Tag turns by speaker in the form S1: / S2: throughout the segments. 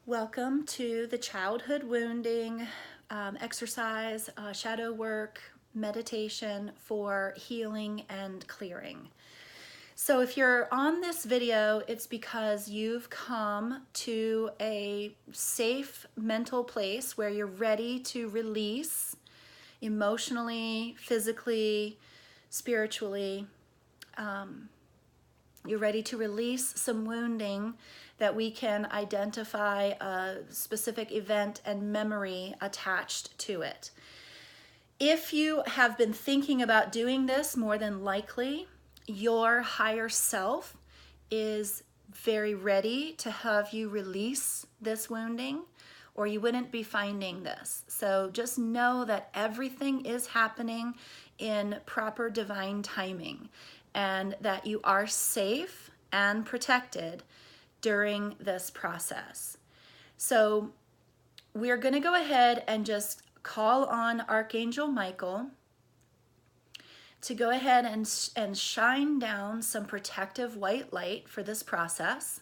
S1: Welcome to the childhood wounding exercise, shadow work, meditation for healing and clearing. So if you're on this video, it's because you've come to a safe mental place where you're ready to release emotionally, physically, spiritually. You're ready to release some wounding that we can identify a specific event and memory attached to it. If you have been thinking about doing this, more than likely, your higher self is very ready to have you release this wounding, or you wouldn't be finding this. So just know that everything is happening in proper divine timing, and that you are safe and protected during this process. So we're going to go ahead and just call on Archangel Michael to go ahead and shine down some protective white light for this process.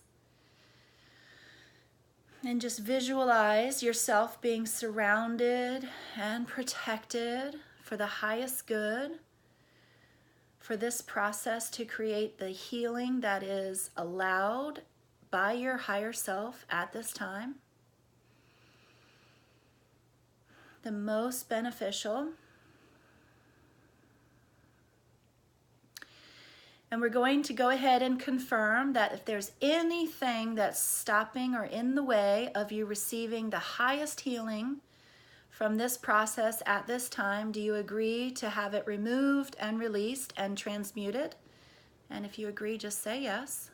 S1: And just visualize yourself being surrounded and protected for the highest good, for this process to create the healing that is allowed by your higher self at this time, the most beneficial. And we're going to go ahead and confirm that if there's anything that's stopping or in the way of you receiving the highest healing from this process at this time, do you agree to have it removed and released and transmuted? And if you agree, just say yes.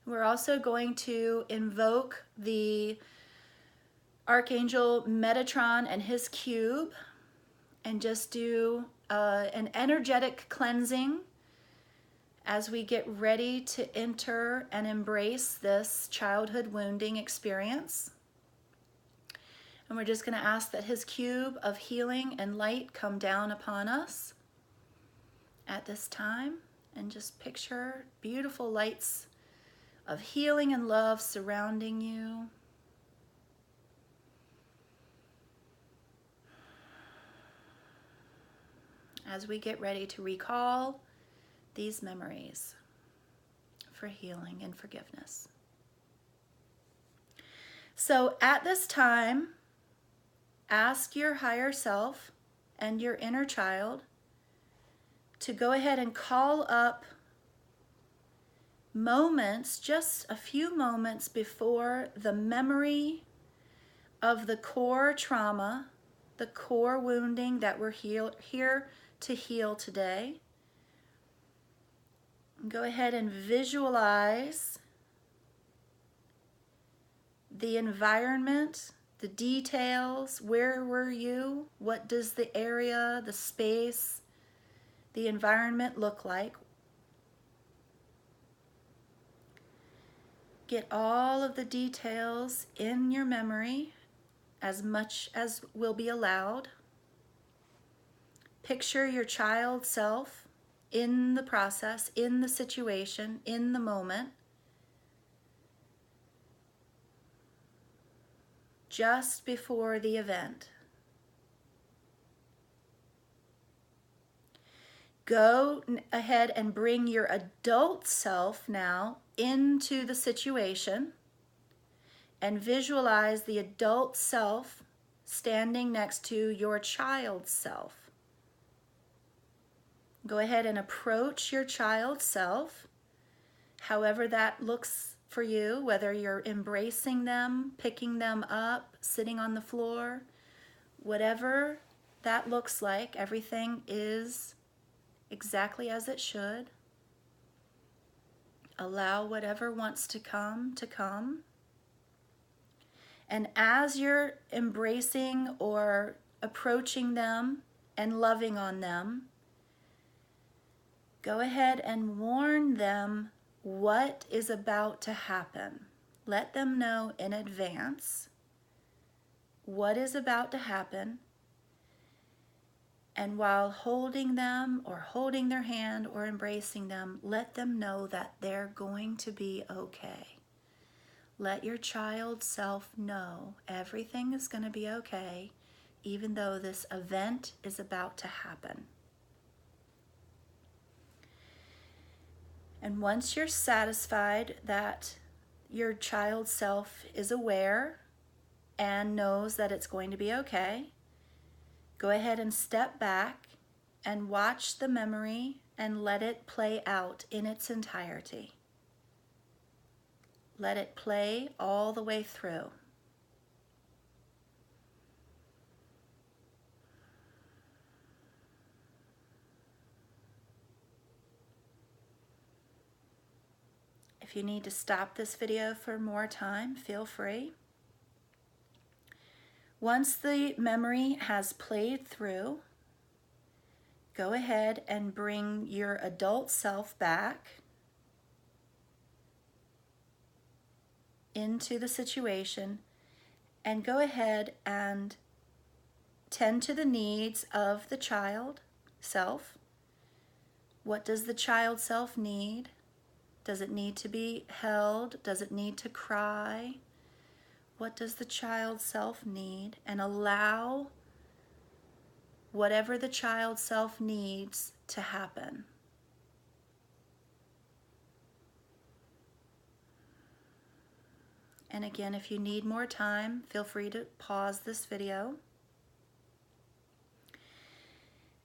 S1: We're also going to invoke the Archangel Metatron and his cube and just do an energetic cleansing as we get ready to enter and embrace this childhood wounding experience. And we're just going to ask that his cube of healing and light come down upon us at this time, and just picture beautiful lights of healing and love surrounding you. As we get ready to recall these memories for healing and forgiveness. So at this time, ask your higher self and your inner child to go ahead and call up moments, just a few moments before the memory of the core trauma, the core wounding that we're here to heal today. Go ahead and visualize the environment, the details. Where were you? What does the area, the space, the environment look like? Get all of the details in your memory, as much as will be allowed. Picture your child self in the process, in the situation, in the moment. Just before the event. Go ahead and bring your adult self now into the situation and visualize the adult self standing next to your child self. Go ahead and approach your child self, however that looks for you, whether you're embracing them, picking them up, sitting on the floor, whatever that looks like, everything is exactly as it should. Allow whatever wants to come to come. And as you're embracing or approaching them and loving on them, go ahead and warn them what is about to happen. Let them know in advance what is about to happen, And while holding them or holding their hand or embracing them, let them know that they're going to be okay. Let your child self know everything is going to be okay, even though this event is about to happen. And once you're satisfied that your child self is aware and knows that it's going to be okay, go ahead and step back and watch the memory and let it play out in its entirety. Let it play all the way through. If you need to stop this video for more time, feel free. Once the memory has played through, go ahead and bring your adult self back into the situation and go ahead and tend to the needs of the child self. What does the child self need? Does it need to be held? Does it need to cry? What does the child self need? And allow whatever the child self needs to happen. And again, if you need more time, feel free to pause this video.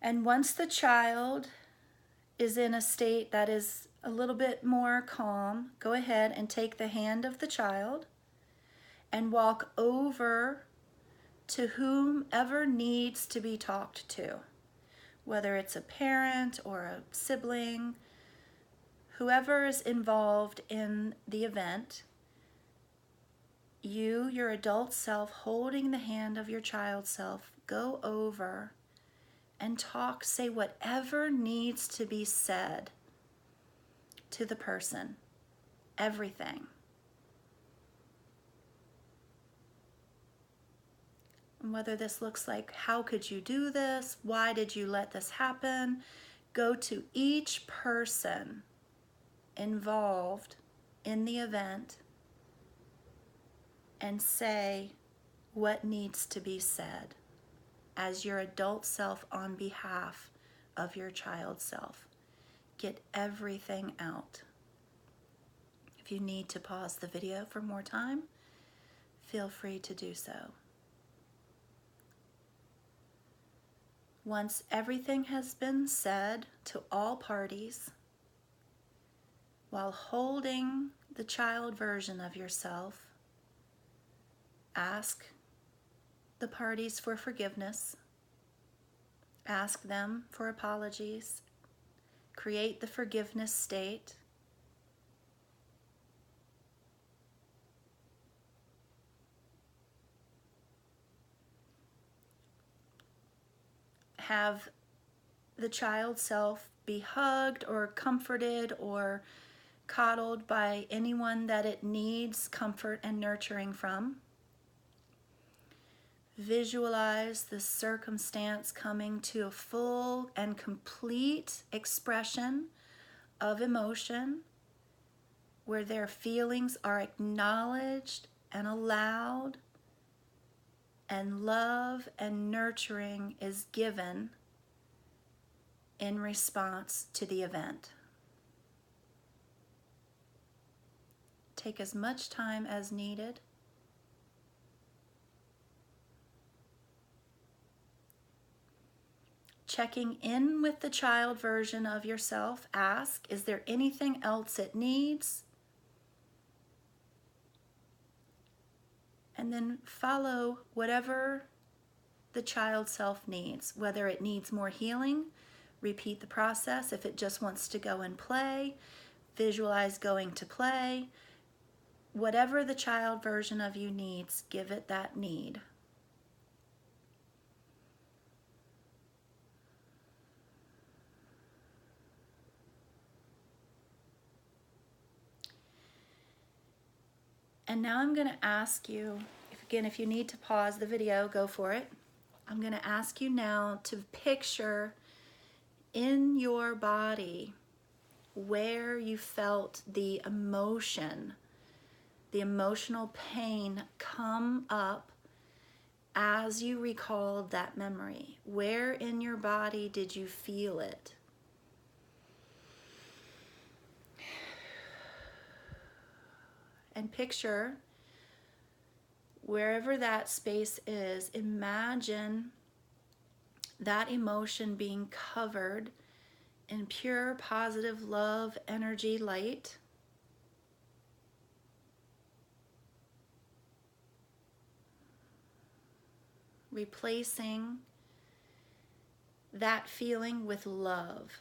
S1: And once the child is in a state that is a little bit more calm, go ahead and take the hand of the child and walk over to whomever needs to be talked to, whether it's a parent or a sibling, whoever is involved in the event. You, your adult self, holding the hand of your child self, go over and talk, say whatever needs to be said to the person, everything. And whether this looks like, how could you do this? Why did you let this happen? Go to each person involved in the event and say what needs to be said as your adult self on behalf of your child self. Get everything out. If you need to pause the video for more time, feel free to do so. Once everything has been said to all parties, while holding the child version of yourself, ask the parties for forgiveness, ask them for apologies, create the forgiveness state. Have the child self be hugged or comforted or coddled by anyone that it needs comfort and nurturing from. Visualize the circumstance coming to a full and complete expression of emotion where their feelings are acknowledged and allowed, and love and nurturing is given in response to the event. Take as much time as needed. Checking in with the child version of yourself, ask, is there anything else it needs? And then follow whatever the child self needs. Whether it needs more healing, repeat the process. If it just wants to go and play, visualize going to play. Whatever the child version of you needs, give it that need. And now I'm going to ask you, if you need to pause the video, go for it. I'm going to ask you now to picture in your body where you felt the emotion, the emotional pain come up as you recalled that memory. Where in your body did you feel it? And picture wherever that space is, imagine that emotion being covered in pure, positive love, energy, light. Replacing that feeling with love.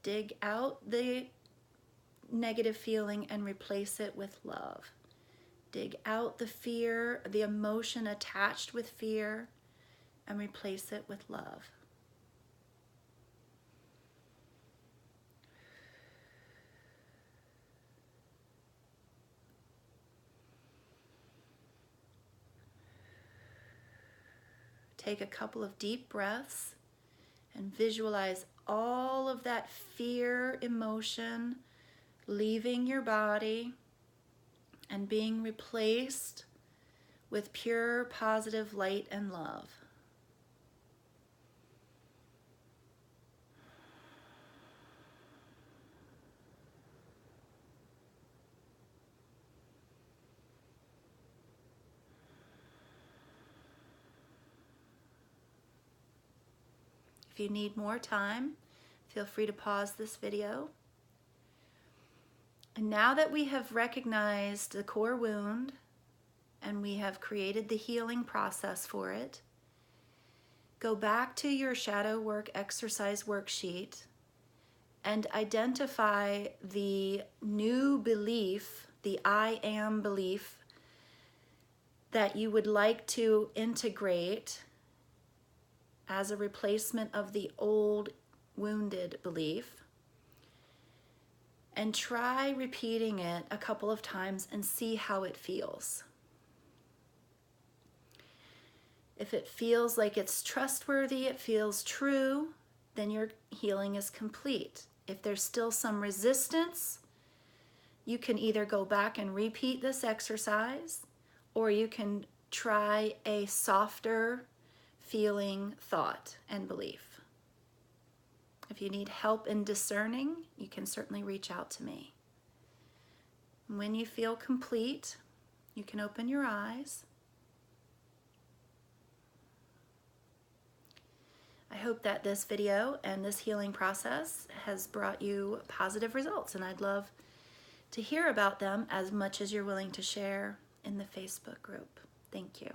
S1: Dig out the negative feeling and replace it with love. Dig out the fear, the emotion attached with fear, and replace it with love. Take a couple of deep breaths and visualize all of that fear emotion leaving your body and being replaced with pure positive light and love. If you need more time, feel free to pause this video. And now that we have recognized the core wound and we have created the healing process for it, go back to your shadow work exercise worksheet and identify the new belief, the I am belief, that you would like to integrate as a replacement of the old wounded belief. And try repeating it a couple of times and see how it feels. If it feels like it's trustworthy, it feels true, then your healing is complete. If there's still some resistance, you can either go back and repeat this exercise, or you can try a softer feeling thought and belief. If you need help in discerning, you can certainly reach out to me. When you feel complete, you can open your eyes. I hope that this video and this healing process has brought you positive results, and I'd love to hear about them as much as you're willing to share in the Facebook group. Thank you.